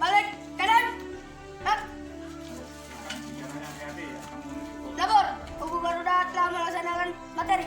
Balik kanan. Lapor, Kubu Garuda telah melaksanakan materi.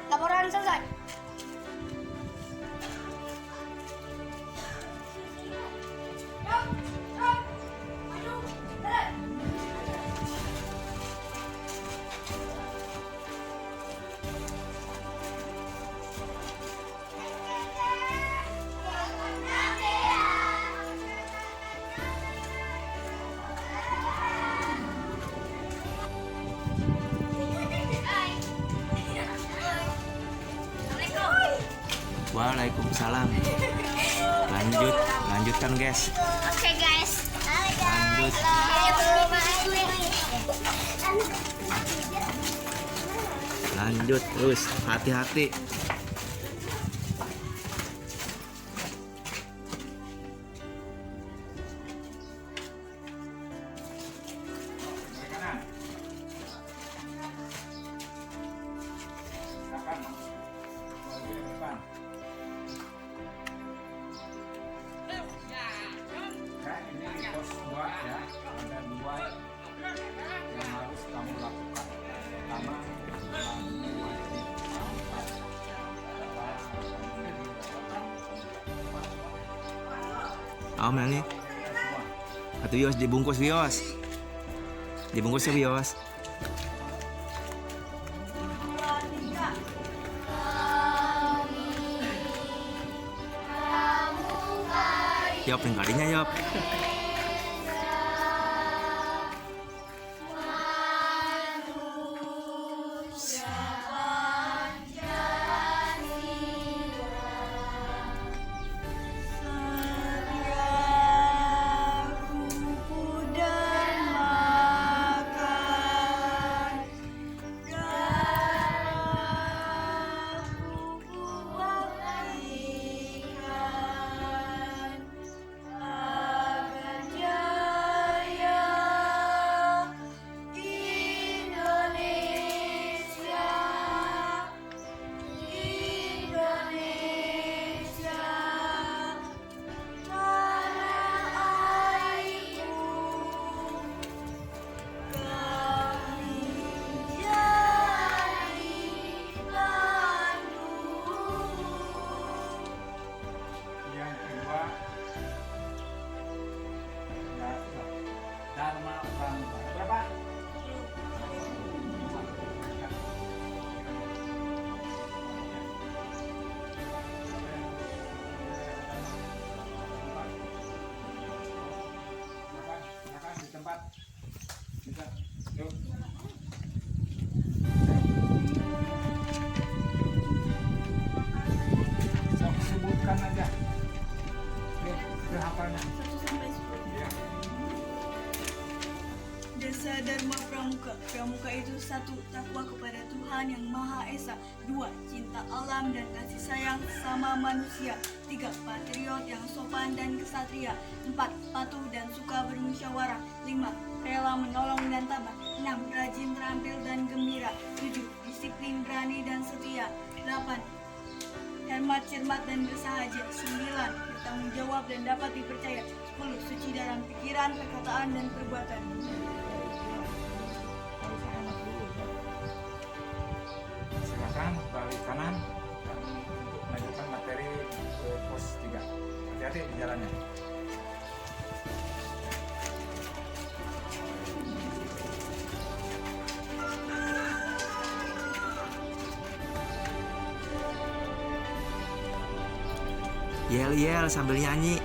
Laporan selesai. Waalaikumsalam. Lanjutkan guys. Oke guys. Lanjut. Lanjut terus, hati-hati. Om yang ini. Atau Wios dibungkus Wios. Dibungkus ya Wios. Yop yang kalinya Yop. Sebutkan aja. Hafalnya. 1 sampai 10. Iya. Desa Dharma Pramuka. Pramuka itu 1. Takwa kepada Tuhan yang Maha Esa. 2. Cinta alam dan kasih sayang sama manusia. 3. Patriot yang sopan dan kesatria. 4. Patuh dan suka bermusyawarah. 5. Rela menolong dan tabah. 6. Rajin, terampil dan gembira. 7. Disiplin, berani dan setia. 8. Hemat, cermat dan bersahaja. 9. Bertanggung jawab dan dapat dipercaya. 10. Suci dalam pikiran, perkataan dan perbuatan. Silakan balik kanan dan untuk melanjutkan materi ke pos 3. Hati-hati di jalannya. Yel-yel sambil nyanyi.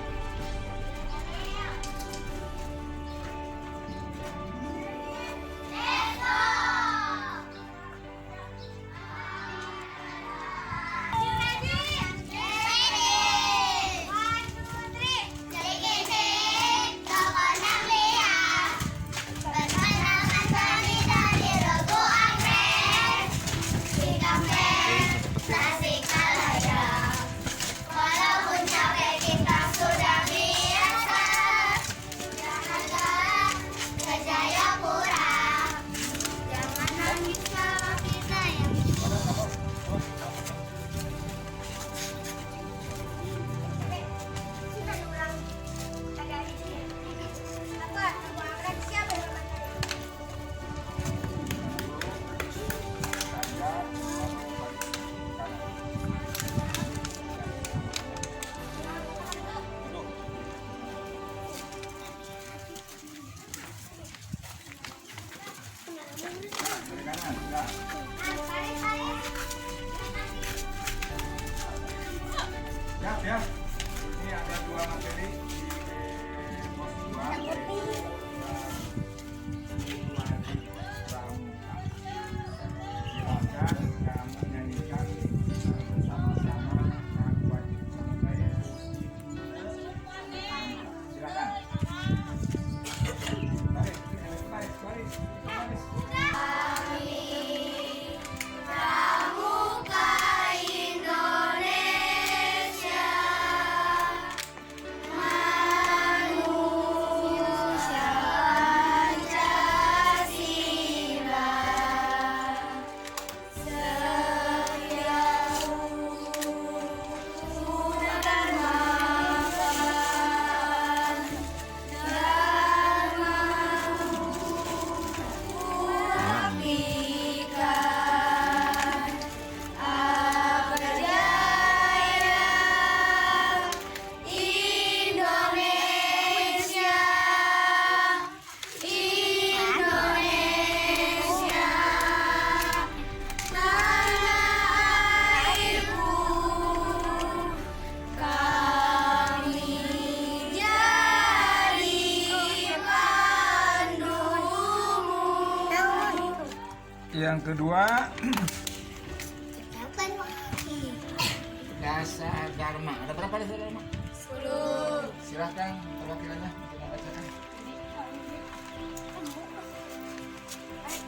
Siap. Ini ada dua materi di pos 2 yaitu wajib pramuka. Silakan kamu menyanyikan bersama-sama lagu wajib pramuka yaitu silakan. Baris. Pramuka Indonesia, manusia Pancasila, setia utuh dan makan dharma abdikan abjaya Indonesia, Indonesia, tanah airku, kami jadi pandumu. Yang kedua, Dasar Dharma. Ada berapa dasar Dharma? 10. Silahkan perwakilannya untuk membacakan.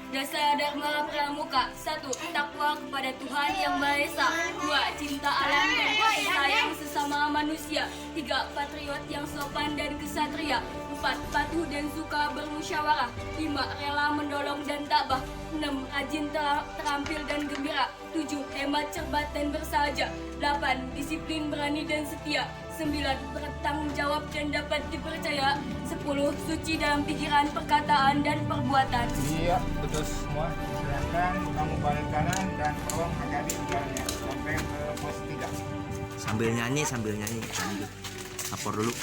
Dasar Dharma Pramuka. 1. Takwa kepada Tuhan Yang Maha Esa. 2. Cinta alam dan kasih sayang sesama manusia. 3. Patriot yang sopan dan kesatria. 4. Patuh dan suka bermusyawarah. 5. Rela menolong dan tabah. 6. Rajin terampil dan gembira. 7. Hemat cermat dan bersahaja. 8. Disiplin berani dan setia. 9. Bertanggung jawab dan dapat dipercaya. 10. Suci dalam pikiran, perkataan, dan perbuatan. iya betul semua. Silakan kamu balik kanan dan tolong hati-hati di jalannya sampai ke pos 3. Sambil nyanyi. Lanjut. Lapor dulu.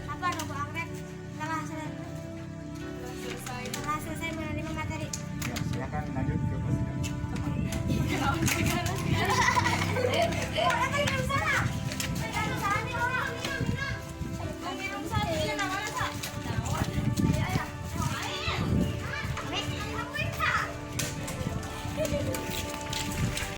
Apa dong Bu Anggrek? Telah selesai menerima materi. Ya, silakan lanjut ke pos 3.